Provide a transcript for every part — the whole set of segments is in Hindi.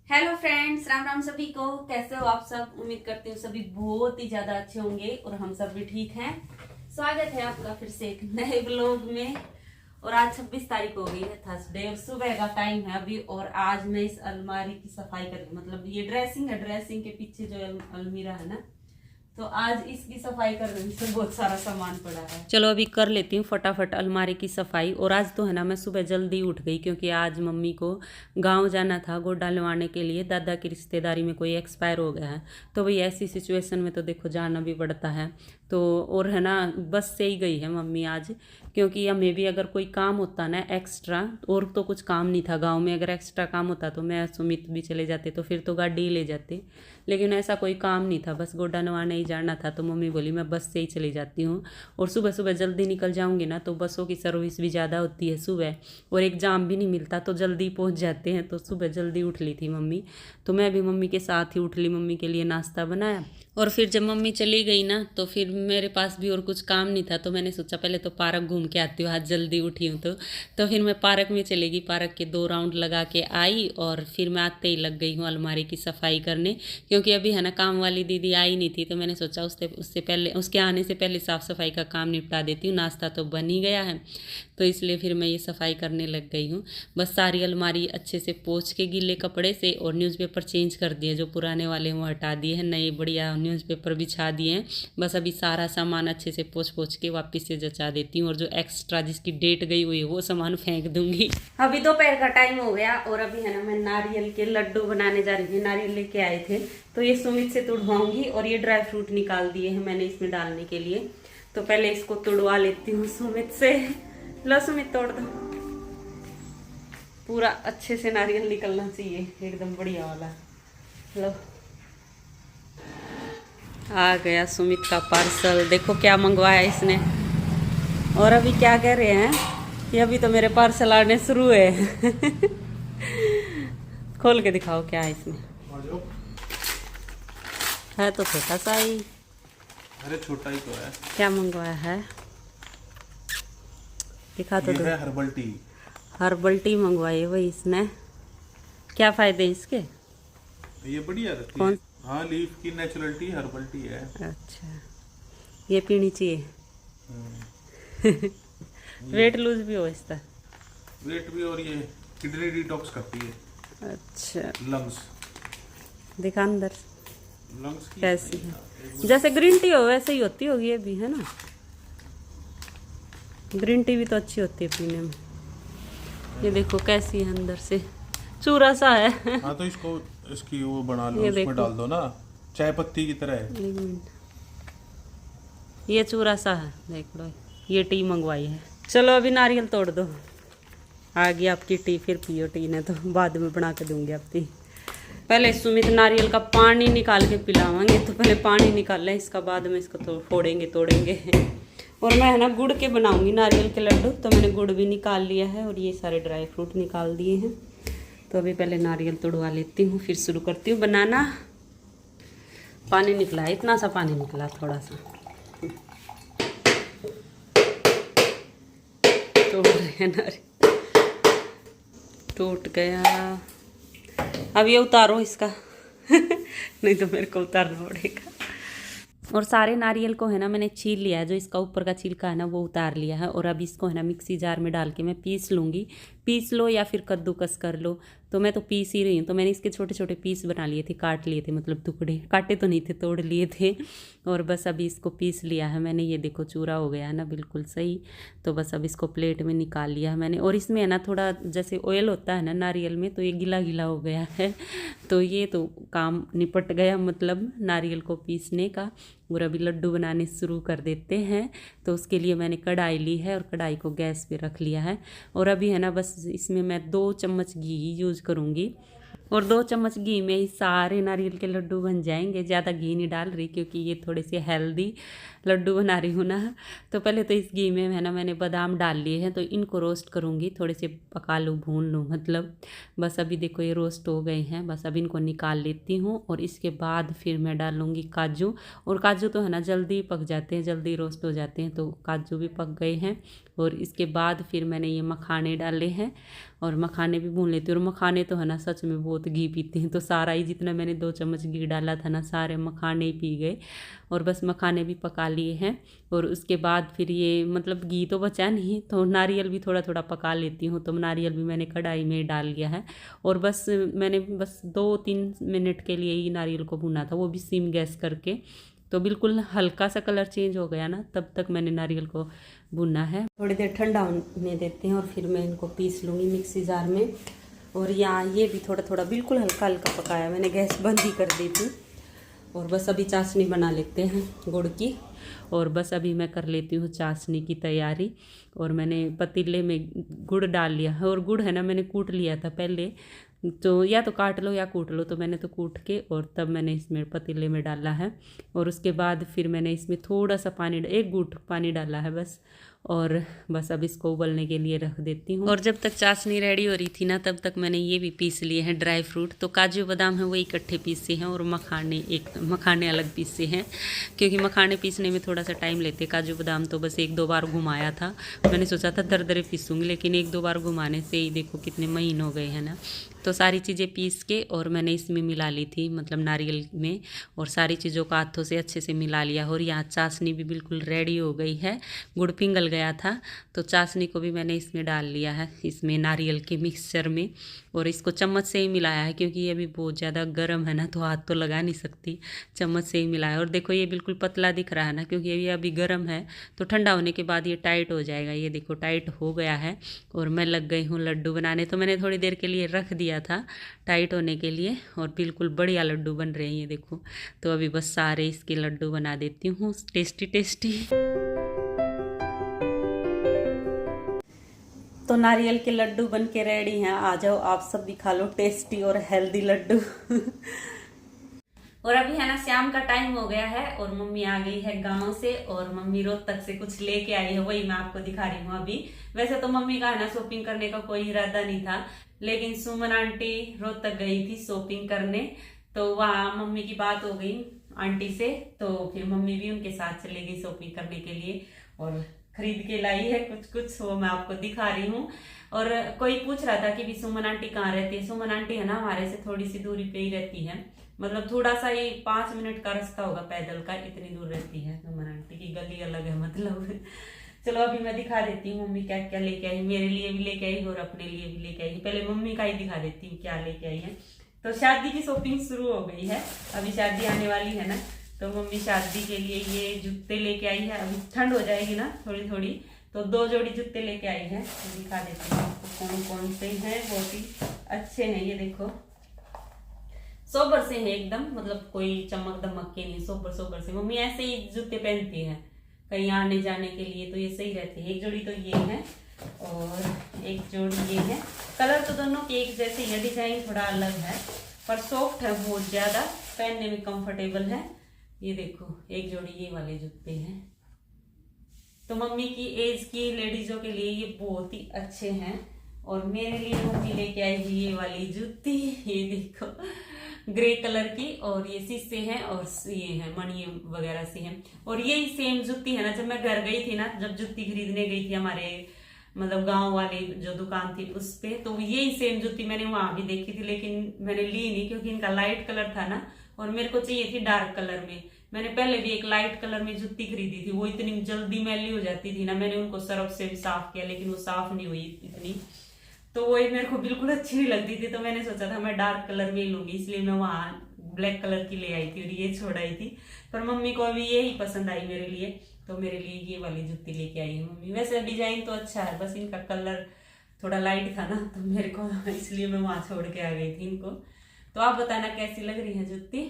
हेलो फ्रेंड्स, राम राम सभी को। कैसे हो आप सब? उम्मीद करती हूँ सभी बहुत ही ज्यादा अच्छे होंगे और हम सब भी ठीक हैं। स्वागत है आपका फिर से एक नए ब्लॉग में। और आज 26 तारीख हो गई है, थर्सडे, और सुबह का टाइम है अभी। और आज मैं इस अलमारी की सफाई कर रही हूँ। मतलब ये ड्रेसिंग है, ड्रेसिंग के पीछे जो अलमीरा है ना, तो आज इसकी सफाई कर रही हूँ। इसमें बहुत सारा सामान पड़ा है। चलो अभी कर लेती हूँ फटाफट अलमारी की सफाई। और आज तो है ना, मैं सुबह जल्दी उठ गई क्योंकि आज मम्मी को गांव जाना था गोड्डा लवाने के लिए। दादा की रिश्तेदारी में कोई एक्सपायर हो गया है, तो भाई ऐसी सिचुएशन में तो देखो जाना भी पड़ता है। तो और है ना, बस से ही गई है मम्मी आज, क्योंकि हमें भी अगर कोई काम होता ना एक्स्ट्रा, और तो कुछ काम नहीं था गांव में, अगर एक्स्ट्रा काम होता तो मैं सुमित भी चले जाते, तो फिर तो गाड़ी ही ले जाते। लेकिन ऐसा कोई काम नहीं था, बस गोड्डा नवाने ही जाना था। तो मम्मी बोली मैं बस से ही चली जाती हूँ। और सुबह सुबह जल्दी निकल जाऊँगी ना तो बसों की सर्विस भी ज़्यादा होती है सुबह, और एग्ज़ाम भी नहीं मिलता तो जल्दी पहुँच जाते हैं। तो सुबह जल्दी उठ ली थी मम्मी, तो मैं भी मम्मी के साथ ही उठ ली। मम्मी के लिए नाश्ता बनाया, और फिर जब मम्मी चली गई ना तो फिर मेरे पास भी और कुछ काम नहीं था। तो मैंने सोचा पहले तो पार्क घूम के आती हूँ, आज जल्दी उठी हूँ तो फिर मैं पार्क में चली गई। पार्क के 2 राउंड लगा के आई, और फिर मैं आते ही लग गई हूँ अलमारी की सफाई करने। क्योंकि अभी है ना, काम वाली दीदी आई नहीं थी, तो मैंने सोचा उससे पहले, उसके आने से पहले साफ़ सफाई का काम निपटा देती हूँ। नाश्ता तो बन ही गया है, तो इसलिए फिर मैं ये सफाई करने लग गई हूँ। बस सारी अलमारी अच्छे से पोंछ के गीले कपड़े से, और न्यूज़पेपर चेंज कर दिए, जो पुराने वाले वो हटा दिए हैं, नए बढ़िया न्यूज़पेपर बिछा दिए हैं। बस अभी सारा सामान अच्छे से पोंछ के वापस से जचा देती हूँ, और जो एक्स्ट्रा जिसकी डेट गई हुई है वो सामान फेंक दूंगी। अभी दोपहर का टाइम हो गया, और अभी है ना, मैं नारियल के लड्डू बनाने जा रही हूँ। नारियल लेके आए थे, तो ये सुमित से तुड़वाऊंगी। और ये ड्राई फ्रूट निकाल दिए हैं मैंने इसमें डालने के लिए, तो पहले इसको तुड़वा लेती हूँ सुमित से। लो सुमित, तोड़ दो। पूरा अच्छे से नारियल निकलना चाहिए, एकदम बढ़िया वाला। लो, आ गया सुमित का पार्सल। देखो क्या मंगवाया इसने। और अभी क्या कह रहे हैं, ये अभी तो मेरे पार्सल आने शुरू है। खोल के दिखाओ क्या है इसमें। है तो छोटा सा ही। अरे छोटा ही तो है। क्या मंगवाया है, दिखा तो दो। है हर्बल टी। हर्बल टी मंगवाई है वही इसने। क्या फायदे इसके? ये बढ़िया रहती कौन? है। हाँ, लीफ की नेचुरल टी हर्बल टी है। अच्छा, ये पीनी चाहिए। वेट लूज भी हो इसका। वेट भी, और ये किडनी डिटॉक्स करती है। अच्छा, लंग्स। दिखा अंदर लंग्स की कैसी है। जैसे ग्रीन टी हो वैसे ही होती होगी ये भी, है ना। ग्रीन टी भी तो अच्छी होती है पीने में। ये देखो कैसी है अंदर से, चूरा सा है। हाँ, तो इसकी वो बना लो, ये उसमें देखो, डाल दो ना, चाय पत्ती की तरह है। एक मिनट, ये चूरा सा है, देख लो। ये टी मंगवाई है। चलो अभी नारियल तोड़ दो। आ गई आपकी टी, फिर पियो टी, ने तो बाद में बना के दूंगी आपकी। पहले सुमित नारियल का पानी निकाल के पिलावांगे, तो पहले पानी निकाल लें इसका, बाद में इसको तो फोड़ेंगे तोड़ेंगे। और मैं है ना गुड़ के बनाऊंगी नारियल के लड्डू, तो मैंने गुड़ भी निकाल लिया है, और ये सारे ड्राई फ्रूट निकाल दिए हैं। तो अभी पहले नारियल तोड़वा लेती हूँ, फिर शुरू करती हूँ बनाना। पानी निकला है, इतना सा पानी निकला, थोड़ा सा। तोड़ रहे हैं नारियल, टूट गया। अब ये उतारो इसका। नहीं तो मेरे को उतारना पड़ेगा। और सारे नारियल को है ना मैंने छील लिया है, जो इसका ऊपर का छिलका है ना वो उतार लिया है। और अब इसको है ना मिक्सी जार में डाल के मैं पीस लूँगी। पीस लो या फिर कद्दूकस कर लो, तो मैं तो पीस ही रही हूँ। तो मैंने इसके छोटे छोटे पीस बना लिए थे, काट लिए थे, मतलब टुकड़े, काटे तो नहीं थे, तोड़ लिए थे। और बस अभी इसको पीस लिया है मैंने। ये देखो चूरा हो गया है ना बिल्कुल सही। तो बस अब इसको प्लेट में निकाल लिया है मैंने। और इसमें है ना थोड़ा जैसे ऑयल होता है ना नारियल में, तो ये गीला गीला हो गया है। तो ये तो काम निपट गया, मतलब नारियल को पीसने का। और अभी लड्डू बनाने शुरू कर देते हैं। तो उसके लिए मैंने कढ़ाई ली है, और कढ़ाई को गैस पे रख लिया है। और अभी है ना बस इसमें मैं 2 चम्मच घी यूज़ करूँगी, और 2 चम्मच घी में ही सारे नारियल के लड्डू बन जाएंगे। ज़्यादा घी नहीं डाल रही, क्योंकि ये थोड़े से हेल्दी लड्डू बना रही हूँ ना। तो पहले तो इस घी में है ना मैंने बादाम डाल लिए हैं, तो इनको रोस्ट करूँगी, थोड़े से पका लूँ, भून लूँ मतलब। बस अभी देखो ये रोस्ट हो गए हैं, बस अब इनको निकाल लेती हूँ। और इसके बाद फिर मैं डालूँगी काजू। और काजू तो है ना जल्दी पक जाते हैं, जल्दी रोस्ट हो जाते हैं, तो काजू भी पक गए हैं। और इसके बाद फिर मैंने ये मखाने डाले हैं और मखाने भी भून लेती हूँ। और मखाने तो है ना सच में बहुत घी पीते हैं, तो सारा ही जितना मैंने 2 चम्मच घी डाला था ना सारे मखाने ही पी गए। और बस मखाने भी पका लिए हैं और उसके बाद फिर ये मतलब घी तो बचा नहीं तो नारियल भी थोड़ा थोड़ा पका लेती हूँ। तो नारियल भी मैंने कढ़ाई में डाल लिया है और बस मैंने 2-3 मिनट के लिए ही नारियल को भुना था, वो भी सिम गैस करके। तो बिल्कुल हल्का सा कलर चेंज हो गया ना तब तक मैंने नारियल को भुना है। थोड़ी देर ठंडा होने देते हैं और फिर मैं इनको पीस लूँगी मिक्सी जार में। और यहाँ ये भी थोड़ा थोड़ा बिल्कुल हल्का हल्का पकाया, मैंने गैस बंद ही कर दी थी। और बस अभी चाशनी बना लेते हैं गुड़ की। और बस अभी मैं कर लेती हूँ चाशनी की तैयारी। और मैंने पतीले में गुड़ डाल लिया है और गुड़ है ना मैंने कूट लिया था पहले, तो या तो काट लो या कूट लो, तो मैंने तो कूट के और तब मैंने इसमें पतीले में डाला है। और उसके बाद फिर मैंने इसमें थोड़ा सा पानी, 1 घूंट पानी डाला है बस। और बस अब इसको उबलने के लिए रख देती हूँ। और जब तक चाशनी रेडी हो रही थी ना तब तक मैंने ये भी पीस लिए हैं ड्राई फ्रूट। तो काजू बादाम है वो इकट्ठे पीसे हैं और मखाने अलग पीसे हैं, क्योंकि मखाने पीसने में थोड़ा सा टाइम लेते। काजू बादाम तो बस 1-2 बार घुमाया था, मैंने सोचा था दरदरे पीसूँगी, लेकिन 1-2 बार घुमाने से ही देखो कितने महीन हो गए हैं ना। तो सारी चीज़ें पीस के और मैंने इसमें मिला ली थी, मतलब नारियल में, और सारी चीज़ों को हाथों से अच्छे से मिला लिया। और यहाँ चाशनी भी बिल्कुल रेडी हो गई है, गुड़ पिघल गया था तो चाशनी को भी मैंने इसमें डाल लिया है, इसमें नारियल के मिक्सचर में। और इसको चम्मच से ही मिलाया है क्योंकि ये अभी बहुत ज़्यादा गर्म है ना, तो हाथ तो लगा नहीं सकती, चम्मच से ही मिलाया। और देखो ये बिल्कुल पतला दिख रहा है ना, क्योंकि ये अभी गर्म है, तो ठंडा होने के बाद ये टाइट हो जाएगा। ये देखो टाइट हो गया है और मैं लग गई हूँ लड्डू बनाने। तो मैंने थोड़ी देर के लिए रख दिया था टाइट होने के लिए और बिल्कुल बढ़िया लड्डू बन रहे हैं ये देखो। तो अभी बस सारे इसके लड्डू बना देती हूँ टेस्टी टेस्टी। तो नारियल के लड्डू बन के रेडी हैं, आ जाओ आप सब भी खा लो टेस्टी और हेल्दी लड्डू। और अभी है ना शाम का टाइम हो गया है और मम्मी आ गई है गांव से और मम्मी रोहतक से कुछ लेके आई है, वही मैं आपको दिखा रही हूँ अभी। वैसे तो मम्मी का है ना शॉपिंग करने का कोई इरादा नहीं था, लेकिन सुमन आंटी रोहतक गई थी शॉपिंग करने, तो वहाँ मम्मी की बात हो गई आंटी से, तो फिर मम्मी भी उनके साथ चली गई शॉपिंग करने के लिए और खरीद के लाई है कुछ, वो मैं आपको दिखा रही हूँ। और कोई पूछ रहा था कि भी सुमन आंटी कहाँ रहती है। सुमन आंटी है ना हमारे से थोड़ी सी दूरी पे ही रहती है, मतलब थोड़ा सा ही 5 मिनट का रास्ता होगा पैदल का, इतनी दूर रहती है। सुमन आंटी की गली अलग है मतलब। चलो अभी मैं दिखा देती हूँ मम्मी क्या क्या लेके आई, मेरे लिए भी लेके आई और अपने लिए भी लेके आई। पहले मम्मी का ही दिखा देती हूँ क्या लेके आई है। तो शादी की शॉपिंग शुरू हो गई है, अभी शादी आने वाली है ना, तो मम्मी शादी के लिए ये जूते लेके आई है। अभी ठंड हो जाएगी ना थोड़ी थोड़ी, तो 2 जोड़ी जूते लेके आई है, तो दिखा देती हूँ आपको कौन कौन से हैं। बहुत ही अच्छे हैं ये देखो, सोबर से है एकदम, मतलब कोई चमक दमक के नहीं, सोबर सोबर से। मम्मी ऐसे ही जूते पहनती है कहीं आने जाने के लिए, तो ये सही रहते हैं। एक जोड़ी तो ये है और एक जोड़ी ये है। कलर तो दोनों के एक जैसे ही है, डिजाइन थोड़ा अलग है पर सॉफ्ट है बहुत ज्यादा, पहनने में कंफर्टेबल है। ये देखो एक जोड़ी ये वाले जूते हैं, तो मम्मी की एज की लेडीजों के लिए ये बहुत ही अच्छे हैं। और मेरे लिए मम्मी लेके आई है ये वाली जूती, ये देखो ग्रे कलर की, और ये शीशे हैं और ये है मणि वगैरह से हैं। और यही सेम जूती है ना, जब मैं घर गई थी ना, जब जूती खरीदने गई थी हमारे मतलब गांव वाली जो दुकान थी उस पे, तो यही सेम जूती मैंने वहां भी देखी थी, लेकिन मैंने ली नहीं क्योंकि इनका लाइट कलर था ना और मेरे को चाहिए थी डार्क कलर में। मैंने पहले भी एक लाइट कलर में जूती खरीदी थी, वो इतनी जल्दी मैली हो जाती थी ना, मैंने उनको सर्फ से भी साफ किया लेकिन वो साफ नहीं हुई इतनी, तो वो मेरे को बिल्कुल अच्छी नहीं लगती थी। तो मैंने सोचा था मैं डार्क कलर में ही लूंगी, इसलिए मैं वहां ब्लैक कलर की ले आई थी और ये छोड़ आई थी। पर मम्मी को अभी यही पसंद आई मेरे लिए, तो मेरे लिए ये वाली जूती लेके आई है मम्मी। वैसे डिजाइन तो अच्छा है, बस इनका कलर थोड़ा लाइट था ना, तो मेरे को इसलिए मैं वहां छोड़ के आ गई थी इनको। तो आप बताना कैसी लग रही है जूती।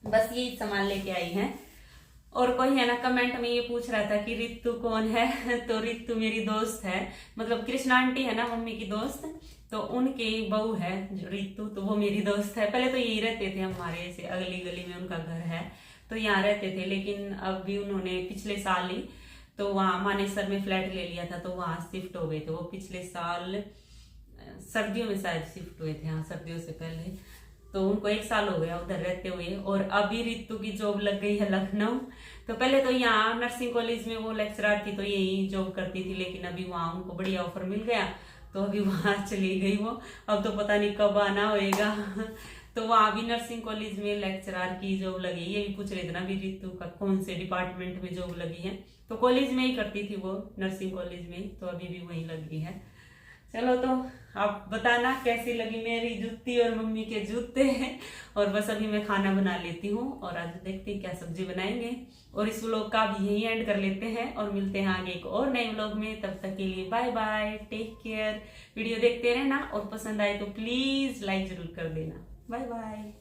बस यही सामान लेके आई है। और कोई है ना कमेंट में ये पूछ रहा था कि रितु कौन है, तो रितु मेरी दोस्त है, मतलब कृष्णा आंटी है ना मम्मी की दोस्त, तो उनकी बहू है रितु, तो वो मेरी दोस्त है। पहले तो यही रहते थे हमारे ऐसे अगली गली में उनका घर है, तो यहाँ रहते थे, लेकिन अब भी उन्होंने पिछले साल ही तो वहाँ मानेसर में फ्लैट ले लिया था, तो वहां शिफ्ट हो गए थे। वो पिछले साल सर्दियों में शायद शिफ्ट हुए थे, हाँ सर्दियों से पहले। तो उनको 1 साल हो गया उधर रहते हुए। और अभी रितु की जॉब लग गई है लखनऊ। तो पहले तो यहाँ नर्सिंग कॉलेज में वो लेक्चरर थी तो यही जॉब करती थी, लेकिन अभी वहाँ उनको बढ़िया ऑफर मिल गया तो अभी वहाँ चली गई वो। अब तो पता नहीं कब आना होएगा। तो वहाँ भी नर्सिंग कॉलेज में लेक्चरर की जॉब लगी। ये भी पूछ रहे थे ना भी रितु का कौन से डिपार्टमेंट में जॉब लगी है, तो कॉलेज में ही करती थी वो, नर्सिंग कॉलेज में, तो अभी भी वही लगी है। चलो तो आप बताना कैसी लगी मेरी जूती और मम्मी के जूते हैं। और बस अभी मैं खाना बना लेती हूँ और आज देखते हैं क्या सब्जी बनाएंगे। और इस व्लॉग का भी यही एंड कर लेते हैं और मिलते हैं आगे एक और नए व्लॉग में। तब तक के लिए bye bye, take care. Video देखते रहना और पसंद आए तो प्लीज लाइक जरूर कर देना। Bye bye.